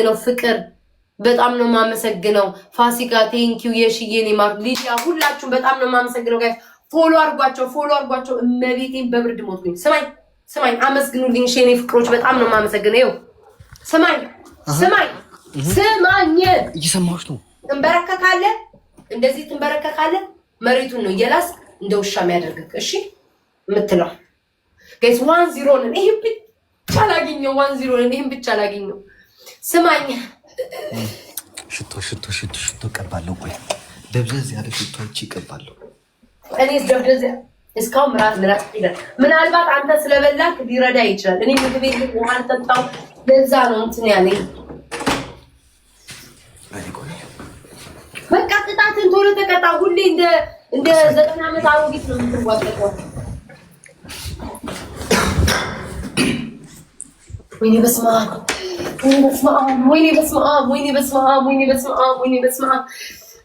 ነው ፍቅር በጣም ነው ማመሰግነው። ፋሲካ ቴንኪው የሽዬኔ ማር ሊዲያ ሁላችሁም በጣም ነው ማመሰግነው። ጋይስ ፎሎ አድርጓቸው እመቤቴን በብርድ ሞትኩኝ። ስማኝ አመስግኑልኝ ሼኔ ፍቅሮች በጣም ነው ማመሰግነው። ይኸው ስማኝ እየሰማሁሽ ነው። ትንበረከካለህ፣ እንደዚህ ትንበረከካለህ። መሬቱን ነው እየላስ እንደ ውሻ የሚያደርግህ። እሺ የምትለው ጋይስ 1-0 ነን። ይሄን ብቻ ላገኘው 1-0 ነን። ይሄን ብቻ ላገኘው። ስማኝ ሽቶ ቀባለሁ። ቆይ ደብዘዝ ያለ ሽቶ ይቀባለሁ። እኔስ ደብዘዝ እስካሁን ምራት ይላል። ምናልባት አንተ ስለበላክ ሊረዳ ይችላል። እኔ ምግብ ቤት ውሃ አልጠጣው ለዛ ነው እንትን ያለኝ። በቃ ቅጣትን ቶሎ ተቀጣ። ሁሌ እንደ 90 ዓመት አሮጊት ነው የምትዋጠቀው። ወይኔ በስመ አብ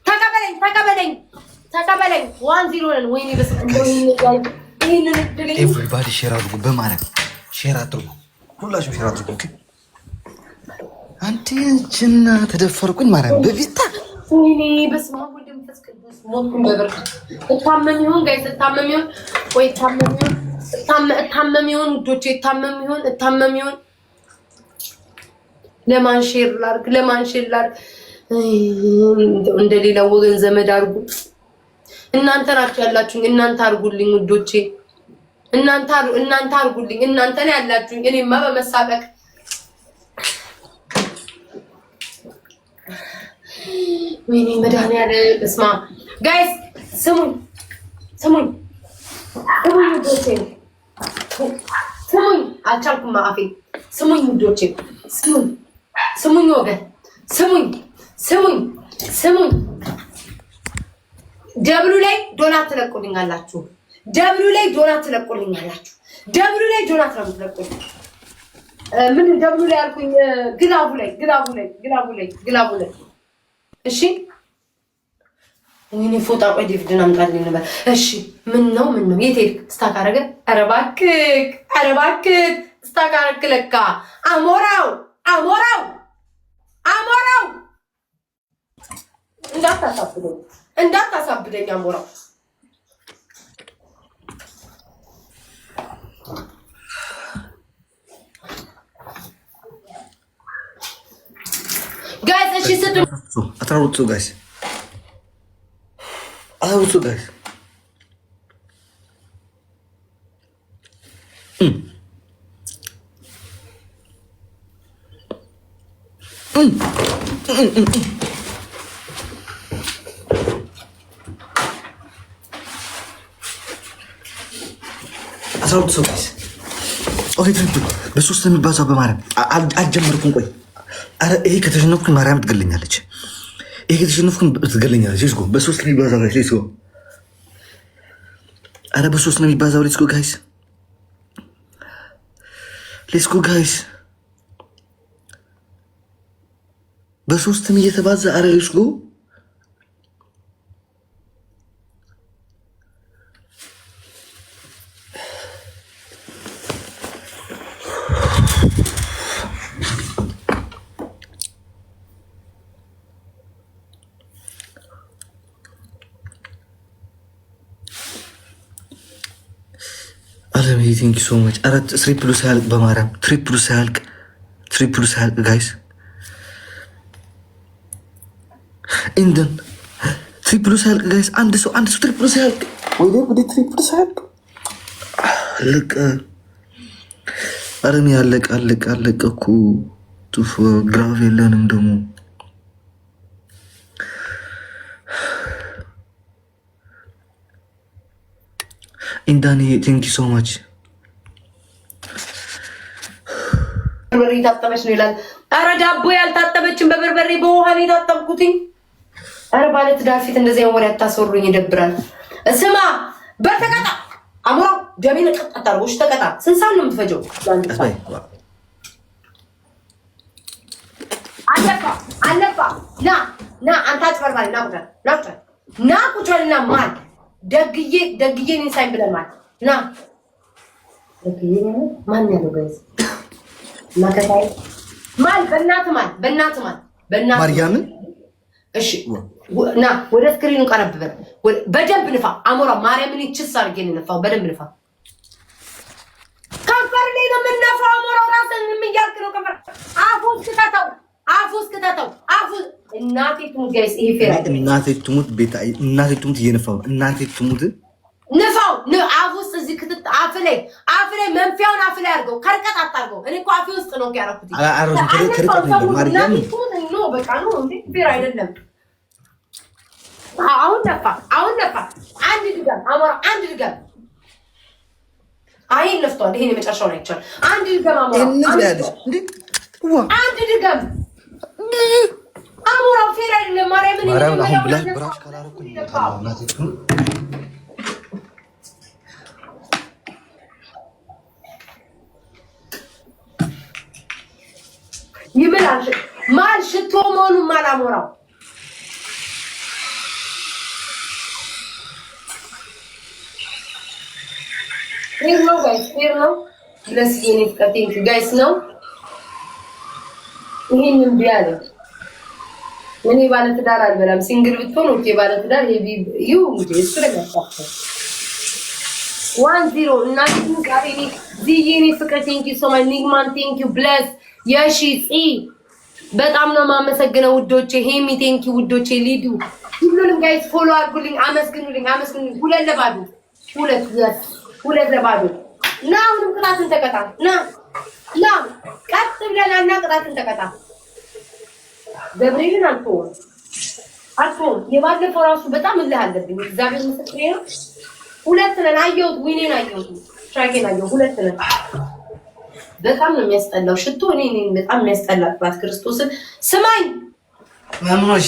ተቀበለኝ 1-0 ነን። ወይኔ በስመ አብ ኤቭሪባዲ ሼር አድርጉ፣ በማለት ሼር አድርጉ፣ ሁላችሁም ሼር አድርጉ። አንተ ጅና ተደፈርኩኝ ማለት በቪታ ወይኔ በስመ አብ ወልድ መንፈስ ቅዱስ ሞትኩኝ በብርድ። እታመም ይሆን ጋይስ? እታመም ይሆን ውዶቼ? እታመም ይሆን? ለማን ሼር ላድርግ? እንደሌላው ወገን ዘመድ አድርጉ። እናንተ ናችሁ ያላችሁኝ። እናንተ አድርጉልኝ ውዶቼ፣ እናንተ አድርጉልኝ። እናንተ ነው ያላችሁኝ። እኔማ በመሳቀቅ ወይኔ መድኃኒዓለም በስመ አብ። ጋይስ ስሙኝ ውዶቼ፣ ስሙኝ አልቻልኩም አፌ። ስሙኝ ውዶቼ፣ ስሙኝ ወገን፣ ስሙኝ ደብሉ ላይ ዶናት ትለቁልኛላችሁ። ደብሉ ላይ ዶናት ነው የምትለቁልኝ። ምን ደብሉ ላይ አልኩኝ? ግላቡ ላይ እሺ። ወይኔ ፎጣ ቆይ ዲቪድን አምጣልኝ ነበር። እሺ ምን ነው የት ሄድክ? ስታክ አደረገ። ኧረ እባክህ ስታክ አደረግክ ለካ። አሞራው እንዳታሳብደኝ አሞራው። ጋይስ እሺ ስጡ። አትራውጡ ጋይስ፣ ኦኬ ትሪፕል በሶስት የሚባዛው በማርያም አልጀመርኩም። ቆይ አረ ይሄ ከተሸነፍኩኝ ማርያም ትገለኛለች። ሌትስ ጎ በሶስት ነው የሚባዛው ጋይስ። አረ በሶስት ነው የሚባዛው። ሌትስ ጎ ጋይስ በሶስትም እየተባዛ። አረ ሌትስ ጎ ቴንክ ዩ ሶ ማች። ኧረ ትሪፕሉ ሳያልቅ በማርያም ትሪፕሉ ሳያልቅ ጋይስ ኢንደን ትሪፕሉ ሳያልቅ ጋይስ አንድ ሰው ትሪፕሉ ሳያልቅ ወደ ትሪፕሉ ሳያልቅ አለቀ። ኧረ እኔ አለቀ እኮ ቱፎ ግራቭ የለንም ደግሞ ኢንዳኒ ቴንክ ዩ ሶ ማች። በርበሬ ታጠበች ነው ይላል። ኧረ ዳቦ ያልታጠበችን በበርበሬ በውሃ ነው የታጠብኩትኝ። ኧረ ባለትዳር ፊት እንደዚህ ወሬ አታስወሩኝ፣ ይደብራል። ስማ በተቀጣ አሞራው ደሜን ቀጣጣርጎሽ ተቀጣ። ስንት ሰዓት ነው የምትፈጀው? አለፋ ና አንተ አጭበርባሪ ና ቁጭ በልና ማን ደግዬ እኔን ሳይን ብለን ማለት ና ደግዬ ማን ያለው ጋይዝ ማከታይ ማል በእናት ማርያምን እሺ ና ወደ ስክሪኑ ቀረብ በል በደንብ ንፋ አሞራ ማርያምን ይችስ አድርጌ ንፋው በደንብ ንፋ ከንፈር ላይ ነው የምንነፋው አሞራው ራስን ምን እያልክ ነው ከንፈር አፉስ ክተተው እናቴ ትሙት ጋይስ ይሄ ፌራ እናቴ ትሙት ቤታ እናቴ ትሙት እየነፋው እናቴ ትሙት ንፋው አፉስ እዚህ ክትት አፍ ላይ መንፊያውን አፍ ላይ አድርገው ከርቀት አታርገው እኔ እኮ አፌ ውስጥ ነው ያረኩት አራሱ ከርቀት ነው ማርያም ነው በቃ ነው እንዴ ፌራ አይደለም አሁን ነፋ አንድ ድጋም አሞራ አንድ ድጋም አይ ለፍቷል ይሄን የመጨረሻው ነው ይቻል አንድ ድጋም አሞራ አንድ ድጋም አሞራ ፌራ አይደለም ማርያምን አሁን ብራሽ ካላረኩኝ እናቴ ይምላል ማል ሽቶ መሆኑን ማላሞራው ፌር ነው ለስ የኔ ፍቃቴንክ ጋይስ ነው ይሄንን ቢያለ እኔ ባለ ትዳር አልበላም ሲንግል ብትሆን ኦኬ ባለ ትዳር ሄቪ ዩ እንግዲህ እሱ ለማጣጣ 10 እናንተ ጋሪኒ ዚየኔ ፍቃቴንክ ሶ ማይ ኒግማን ቴንክ ዩ ብለስ ያሺ በጣም ነው ማመሰግነው ውዶቼ ሄሚ ቴንክ ዩ ውዶቼ ሊዱ ሁሉንም ጋይስ ፎሎ አድርጉልኝ አመስግኑልኝ ሁለት ለባዶ ና አሁንም ቅጣትን ተቀጣ ና ቀጥ ብለናና ቅጣትን ተቀጣ ገብርኤልን አልተውም የባለፈው ራሱ በጣም እልህ አለብኝ እግዚአብሔር ምስክሬ ነው ሁለት ነን አየሁት ዊኔን አየሁት ሻጌን አየሁ ሁለት ነን በጣም ነው የሚያስጠላው ሽቶ እኔ በጣም የሚያስጠላ ቅጣት ክርስቶስን ስማኝ ማምኖሽ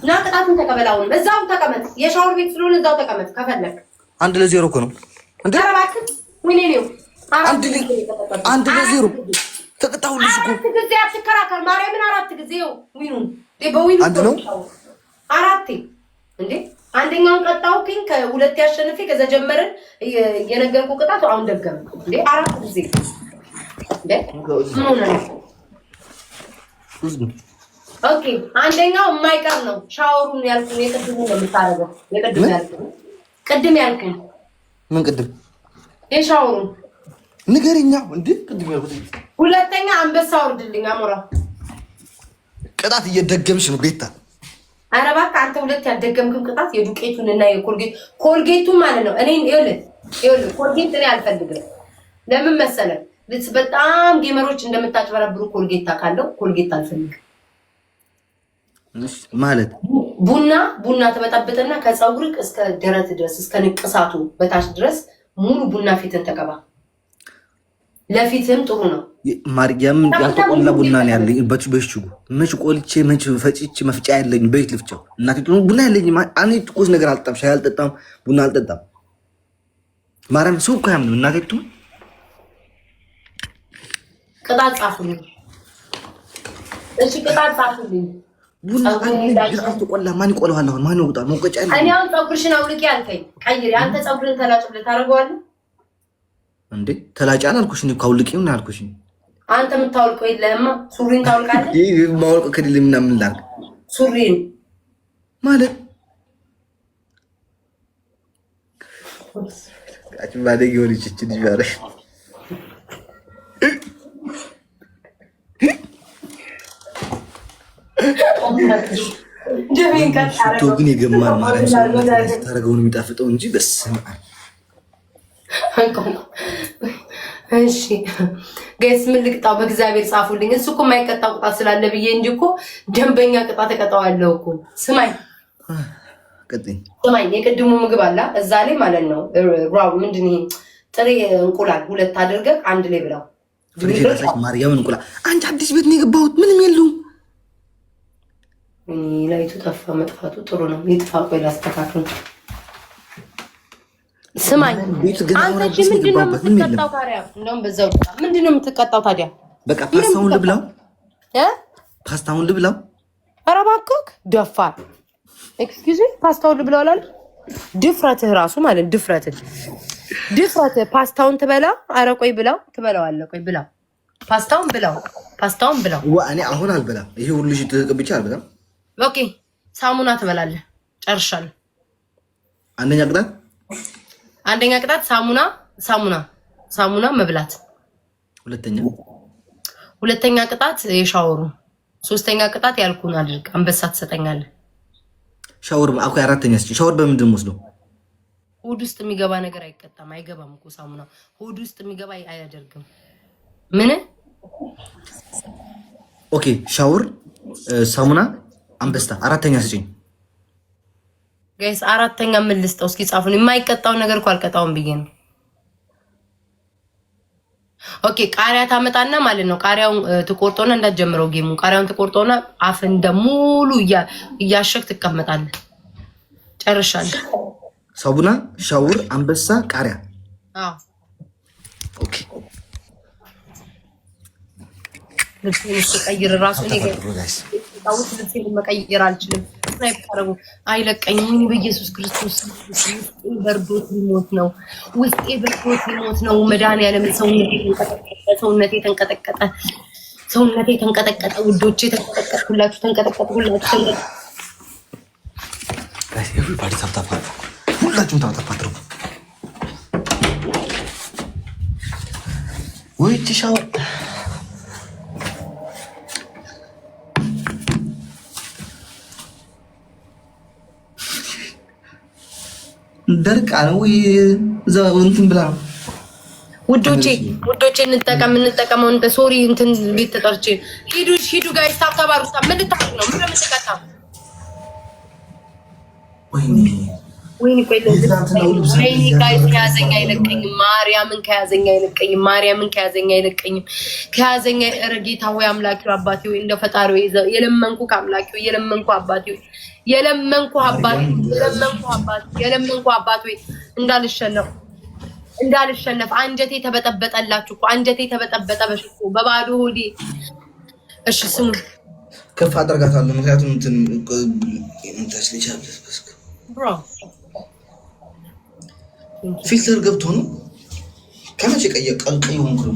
ና ቅጣትን ተቀበላው በዛው ተቀመጥ የሻወር ቤት ስለሆነ እዛው ተቀመጥ ከፈለክ 1-0 እኮ ነው እንዴ አራባክ ምን ነው 1-0 ተቀጣውልሽ እኮ አራት ጊዜ አትከራከር ማርያምን አራት ጊዜው ዊኑን በዊኑ አንድ ነው አራቴ እንዴ አንደኛውን ቀጣውኝ ከሁለት ያሸንፌ ከዛ ጀመረን የነገርኩ ቅጣቱ አሁን ደገም እንዴ አራት ጊዜ እንዴ ኦኬ አንደኛው የማይቀር ነው ሻወሩን ያልኩኝ የቅድሙ ነው የምታረገው ቅድም ያልኩኝ ምን ቅድም የሻወሩን ንገሪኛ እንዴ ቅድም ያልኩኝ ሁለተኛ አንበሳ ወርድልኝ አሞራ ቅጣት እየደገምሽ ነው ቤታ ኧረ እባክህ አንተ ሁለት ያልደገምክም ቅጣት የዱቄቱንና የኮልጌቱን ማለት ነው እኔ ይኸውልህ ኮልጌት እኔ አልፈልግም ለምን መሰለህ በጣም ጌመሮች እንደምታጭበረብሩ ኮልጌት ታውቃለሁ ኮልጌት አልፈልግም ማለት ቡና ተበጣበጠና ከፀጉርክ እስከ ደረት ድረስ እስከ ንቅሳቱ በታች ድረስ ሙሉ ቡና ፊትን ተቀባ ለፊትም ጥሩ ነው ማርያም ያልተቆላ ቡና ነው ያለኝ በሽጉ መች ቆልቼ መች ፈጭቼ መፍጫ ያለኝ በይት ልፍጫው እናቴ ጥሩ ቡና ያለኝ እኔ ትኩስ ነገር አልጠጣም ሻይ አልጠጣም ቡና አልጠጣም ማርያም ሰው እኮ ያምን እናቴ ጥሩ ቅጣት ጻፉልኝ እሺ ቅጣት ጻፉልኝ ቡና ያልተቆላ ማን ይቆላዋል አሁን ማን ይወጣ መውቀጫ ያለኝ እኔ አሁን ፀጉርሽን አውልቂ አልከኝ ቀይሪ አንተ ፀጉርን ተላጭልህ ታደርገዋለህ እንዴ ተላጫ አልኩሽ ነው ካውልቂው ነው አልኩሽ አንተ የምታውልቀው የለህማ ሱሪን ታውልቃለህ ይሄ ማውልቅ ከዲል ምን ላድርግ ሱሪን ማለት አጭ ባደግ ይወልጭ ልጅ ያረ ሽቶ ግን የገማን ማለት ታረገውን የሚጣፍጠው እንጂ በስመ አብ እሺ ጋይስ ምን ልቅጣው በእግዚአብሔር ጻፉልኝ እሱ እኮ የማይቀጣው ቅጣት ስላለ ብዬ እንጂ እኮ ደንበኛ ቅጣት ተቀጣዋለሁ እኮ ስማኝ የቅድሙ ምግብ አለ እዛ ላይ ማለት ነው ራው ምንድን ይሄ ጥሬ እንቁላል ሁለት አድርገህ አንድ ላይ ብላው ማርያም እንቁላል አንቺ አዲስ ቤት ነው የገባሁት ምንም የለውም ላይቱ ጠፋ መጥፋቱ ጥሩ ነው ይጥፋ ቆይ ላስተካክል ስማኝ አንተ ምንድነው የምትቀጣው ታዲያ እንደውም በዛው ምንድነው የምትቀጣው ታዲያ በቃ ፓስታውን ልብላው ፓስታውን ልብላው ኧረ እባክህ ደፋር ኤክስኪውዝ ሚ ፓስታውን ልብላው አላል ድፍረትህ ራሱ ማለት ድፍረትህ ፓስታውን ትበላ ኧረ ቆይ ብላው ትበላዋለህ ቆይ ብላው ፓስታውን ብላው እኔ አሁን አልበላም። ይሄ ሁሉ ልጅ ተቀብቻ አልበላም። ኦኬ ሳሙና ትበላለህ። ጨርሻለሁ። አንደኛ ቅጣት ሳሙና መብላት። ሁለተኛ ቅጣት የሻወሩ። ሶስተኛ ቅጣት ያልኩን አድርግ። አንበሳ ትሰጠኛለህ። ሻወር አኩ አራተኛ ሻወር በምንድን ወስዶ ሆድ ውስጥ የሚገባ ነገር አይቀጣም። አይገባም እኮ ሳሙና ሆድ ውስጥ የሚገባ አያደርግም። ምን ኦኬ ሻወር ሳሙና አንበሳ አራተኛ ስጪኝ ጋይስ። አራተኛ ምን ልስጠው? እስኪ ጻፉን። የማይቀጣው ነገር እኮ አልቀጣውም ብዬ ነው። ኦኬ ቃሪያ ታመጣና ማለት ነው። ቃሪያውን ትቆርጦና እንዳትጀምረው ጌሙ። ቃሪያውን ትቆርጦና አፍ እንደሙሉ እያሸክ ትቀመጣለህ። ጨርሻለሁ። ሳቡና ሻወር አንበሳ ቃሪያ። አዎ ኦኬ ልብስ ቀይር ራሱ ልብሴን መቀየር አልችልም። ስናይፕ አይለቀኝም። በኢየሱስ ክርስቶስ ውስጤ በርዶት ሊሞት ነው። መድኃኒዓለም ሰውነቴ ተንቀጠቀጠ። ውዶቼ ተንቀጠቀጥኩላችሁ። ሁላችሁም ታውታፋጥሩ ወይ ትሻው ደርቃ ነው ወይ ዘው እንትን ብላ ውዶቼ እንጠቀመው። እንደ ሶሪ እንትን ቤት ተጠርቼ ሂዱ ጋይስ ታባሩታ። ምን ልታደርግ ነው? ምን ለምትቀጣው? ወይኔ ጋይስ ከያዘኝ አይለቀኝም። ማርያምን ከያዘኝ አይለቀኝም። ከያዘኝ ጌታ ሆይ አምላኬ አባቴ ሆይ እንደ ፈጣሪ ሆይ የለመንኩ ከአምላኬ ሆይ የለመንኩ አባቴ ሆይ እንዳልሸነፍ አንጀቴ ተበጠበጠላችሁ እኮ አንጀቴ ተበጠበጠ በሽቶ በባዶ ሆዴ። እሺ ስሙ ከፍ አደርጋታለሁ። ምክንያቱም እንትን ታስልቻለሽ ብሮ ፊልተር ገብቶ ነው። ከመቼ ቀልቀዩ ሙሉ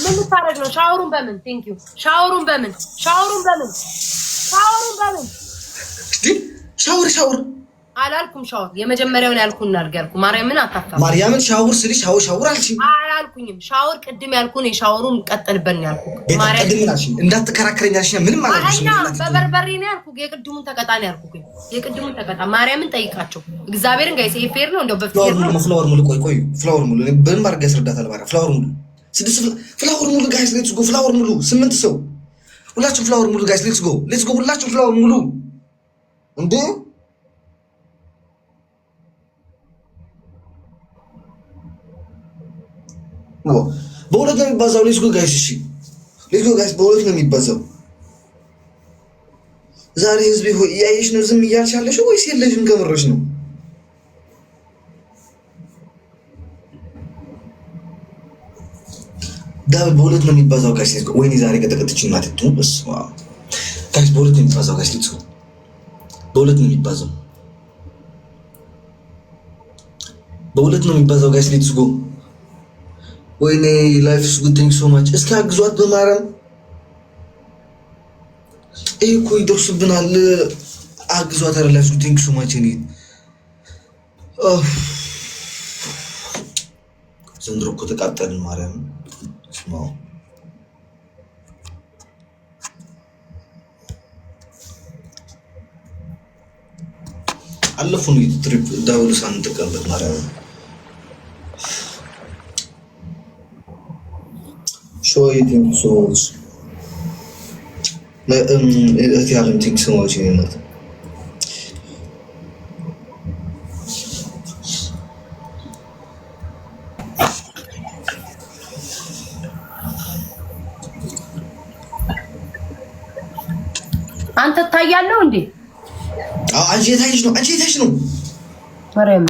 ምን ታረግ ነው? ሻወሩን በምን ቴንክ ዩ ሻወሩን በምን ሻወር አላልኩም። ሻወር የመጀመሪያውን ያልኩን እናርጋልኩ። ማርያምን አታፋ ማርያምን ሻወር ስልሽ ሻወር አልሽኝ። አላልኩኝም። ሻወር ቅድም ያልኩን የሻወሩን ቀጥልበን ያልኩ ማርያም ቅድም አልሽኝ። እንዳትከራከረኝ አልሽኝ። ምንም ማለት ነው። በበርበሬ ነው ያልኩ። የቅድሙን ተቀጣ ነው ያልኩ። የቅድሙን ተቀጣ ማርያምን ጠይቃቸው። እግዚአብሔርን ጋይስ ይሄ ፌር ነው እንደው በፍቅር ነው። ፍላወር ሙሉ ቆይ ፍላወር ሙሉ በምን አድርጋ ያስረዳታል? ባራ ፍላወር ሙሉ 6 ፍላወር ሙሉ ጋይስ ሌትስ ጎ። ፍላወር ሙሉ 8 ሰው ሁላችሁም ፍላወር ሙሉ ጋይስ ሌትስ ጎ ሁላችሁም ፍላወር ሙሉ እንዴ በሁለት ነው የሚባዛው። ሌትስ ጎ ጋይስ። እሺ ሌትስ ጎ ጋይስ። በሁለት ነው የሚባዛው። ዛሬ ህዝብ ሆይ እያየሽ ነው ዝም እያልሽ ያለሽው ወይስ የለሽም? ከምረሽ ነው? ዳብል በሁለት ነው የሚባዛው ጋይስ። ሌትስ ጎ። ወይኔ ዛሬ ቀጠቀጥች እናት ትቱ በስማ ጋይስ። በሁለት ነው የሚባዛው ጋይስ። ሌትስ ጎ። በሁለት ነው የሚባዛው። በሁለት ነው የሚባዛው ጋይስ። ሌትስ ጎ። ወይኔ ላይፍ ኢዝ ጉድ ቲንክ ሶ ማች። እስኪ አግዟት በማርያም። ይሄ እኮ ይደርሱብናል። አግዟት። ላይፍ ኢዝ ጉድ ቲንክ ሶ ማች። እኔ ዘንድሮ እኮ ተቃጠልን ማርያም። ስማው አለፉን ትሪፕ ዳውል ሳንጠቀምበት ማርያም። Show you think so much. I don't think so much anymore. አንተ ታያለው እንዴ? አንቺ የታይሽ ነው ማርያም።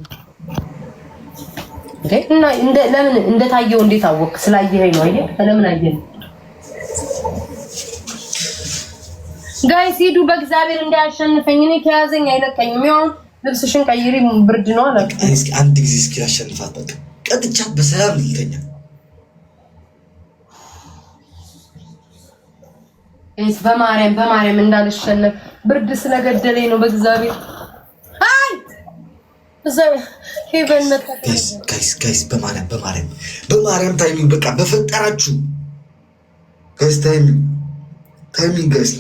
ለምን እንደታየው እንዴት አወቅ? ስላየኸኝ ነው። አየህ ለምን አየህ? ጋይስ ሂዱ በእግዚአብሔር እንዳያሸንፈኝ። እኔ ከያዘኝ አይለቀኝም። ያው ልብስሽን ቀይሪ ብርድ ነው አለ። እስኪ አንድ ጊዜ እስኪ ያሸንፋት በቃ ቀጥቻት በሰላም ልተኛ። እስ በማርያም እንዳልሸነፍ ብርድ ስለገደለኝ ነው በእግዚአብሔር። አይ እዛ ሄቨን መጣ። ጋይስ በማርያም ታይሚንግ በቃ በፈጠራችሁ ጋይስ ታይሚንግ ጋይስ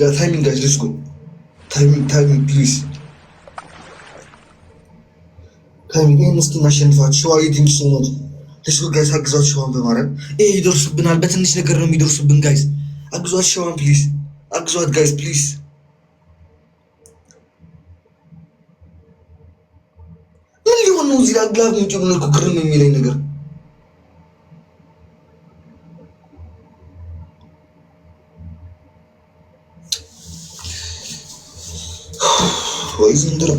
let's go ታይሚንግ ፕሊዝ ታይሚንግ እስኪ እናሸንፋችሁ። ሸዋ የትንሽ ሰው ነው let's go ጋይስ አግዟት ሸዋን በማርያም ይደርሱብናል። በትንሽ ነገር ነው የሚደርሱብን ጋይስ። አግዟት ሸዋን ፕሊዝ አግዟት ጋይስ ፕሊዝ። ምን ሊሆን ነው እዚህ አግላብ ምንጭ ነው ግርም የሚለኝ ነገር ወይ ዘንድሮ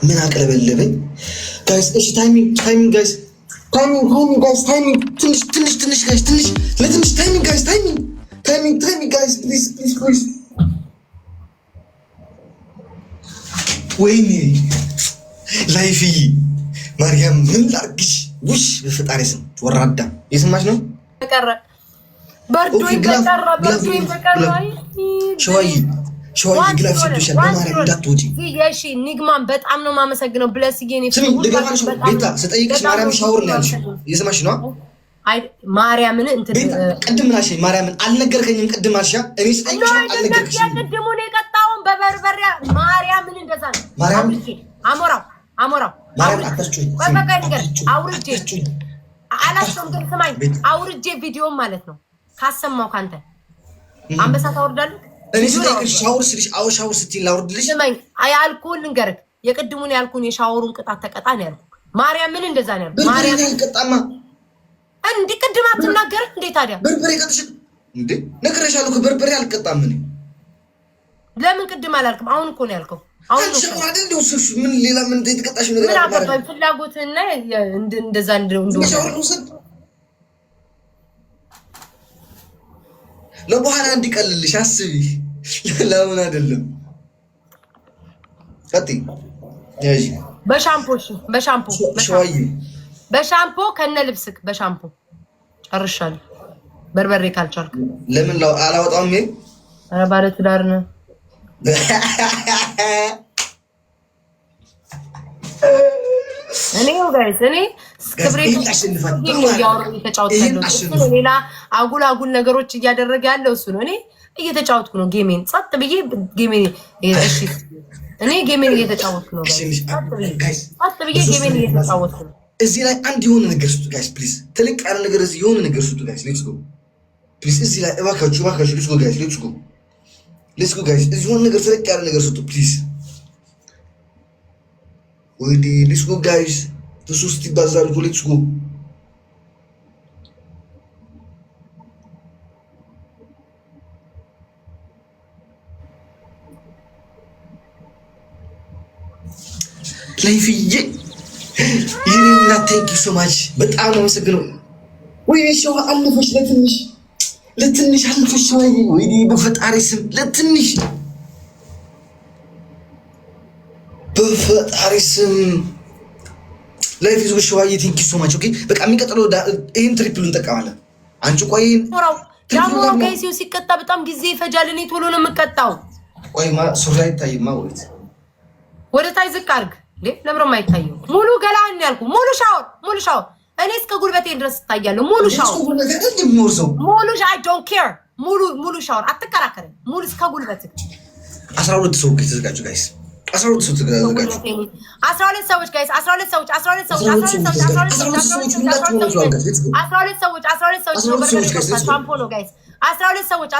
ምን አቀለበለበኝ ጋይስ። እሺ ታይሚንግ ጋይስ ትንሽ ጋይስ ለትንሽ ታይሚንግ ጋይስ ፕሊዝ ወይኔ ላይፍዬ ማርያም ምን ላርግሽ? ውሽ በፈጣሪ ስም ወራዳ የስማች ነው ተቀረ በርዶ ይበቀራ ሸዋዬ ግላፍ ሰጥቶሻል። በማርያም እንዳትወጪ። እሺ ኒግማን በጣም ነው የማመሰግነው። ብለስዬ ነው ቤታ ስጠይቅሽ ማርያም ሻወር ነው ያልሽው። የስማሽ ነው አይ ማርያምን እንትን ቅድም ናሽ ማርያምን አልነገርከኝም። ቅድም አልሻ እኔ ስጠይቅሽ አልነገርከኝም። ቅድሙ ነው የቀጣውን በበርበሬ ማርያምን እንደዛ ነው ማርያም አሞራው ማርያም አታስጩኝ። አውርጄ አላስቶም ግን ስማኝ አውርጄ ቪዲዮ ማለት ነው ካሰማው ካንተ አንበሳ ታወርዳለህ። እኔ ስጠይቅሽ ሻወር ስልሽ አዎ ሻወር ስትይ ላውርድልሽ። ስማኝ አያልኩህን ልንገርህ። የቅድሙን ያልኩህን የሻወሩን ቅጣት ተቀጣ ነው ያልኩህ። ማርያምን እንደዛ ነው ያልኩህ። ማርያም አልቀጣማ እንዴ ቅድም አትናገርም እንዴ ታዲያ? በርበሬ ቀጥሽ እንዴ ነግሬሻለሁ እኮ በርበሬ አልቀጣም። እኔ ለምን ቅድም አላልክም? አሁን እኮ ነው ያልከው። አሁን ነው አይደል እንደው ምን ሌላ ምን ተቀጣሽ ነገር ምን አባባይ ፍላጎትና እንደዛ እንደው ለበኋላ እንዲቀልልሽ አስቢ። ለምን አይደለም ቀጥይ ያጂ በሻምፖ ከነ ልብስክ በሻምፖ ጨርሻለሁ። በርበሬ ካልቻልክ ለምን አላወጣውም? ይሄ ኧረ ባለ ትዳር ነው። እኔ ጋይስ ሌላ አጉል ነገሮች እያደረገ ያለው እሱ ነው። እኔ እየተጫወትኩ ነው ጌሜን ጸጥ ብዬ ጌሜን እየተጫወትኩ ነው። ጸጥ ብዬ ጌሜን እየተጫወትኩ ነው። እዚህ ላይ አንድ የሆነ ነገር ስጡ ጋይስ ፕሊዝ። ትልቅ ያለ ነገር እዚህ የሆነ ነገር ስጡ ጋይስ። ሌትስ ጎ ፕሊዝ። እዚህ ላይ እባካችሁ ሌትስ ጎ ጋይስ። ሌትስ ጎ ጋይስ። እዚህ የሆነ ነገር ትልቅ ያለ ነገር ስጡ ፕሊዝ። ወይዲ ሌትስ ጎ ጋይስ። በሶስት ይባዛል። ሌትስ ጎ ላይፍዬ ይሄና ቴንክ ዩ ሶ ማች በጣም ነው የምሰግነው። ወይ ሸዋ አለፈሽ ለትንሽ አለፈሽ ወይ በፈጣሪ ስም በፈጣሪ ስም ላይፍ ይዞ ሸዋዬ ቴንክ ዩ ሶ ማች። ኦኬ በቃ የሚቀጥለው ይሄን ትሪፕል እንጠቀማለን። አንቺ ቆይ ዳሞራው ጋይሲው ሲቀጣ በጣም ጊዜ ይፈጃል። እኔ ቶሎ ነው የምቀጣው። ቆይማ ሱሪ አይታይማ ወደ ታይ ዝቅ አድርግ። ለምረም አይታየው ሙሉ ገላን ያልኩ ሙሉ ሻወር እኔ እስከ ጉልበቴ ድረስ ታያለሁ። ሙሉ ሻወር አይ ዶንት ኬር ሙሉ ሻወር አትከራከረኝ። ሙሉ እስከ ጉልበቴ 12 ሰው ተዘጋጁ ጋይስ። 12 ሰው ተዘጋጁ። 12 ሰዎች ጋይስ 12 ሰዎች ሻምፖ ነው ጋይስ 12 ሰዎች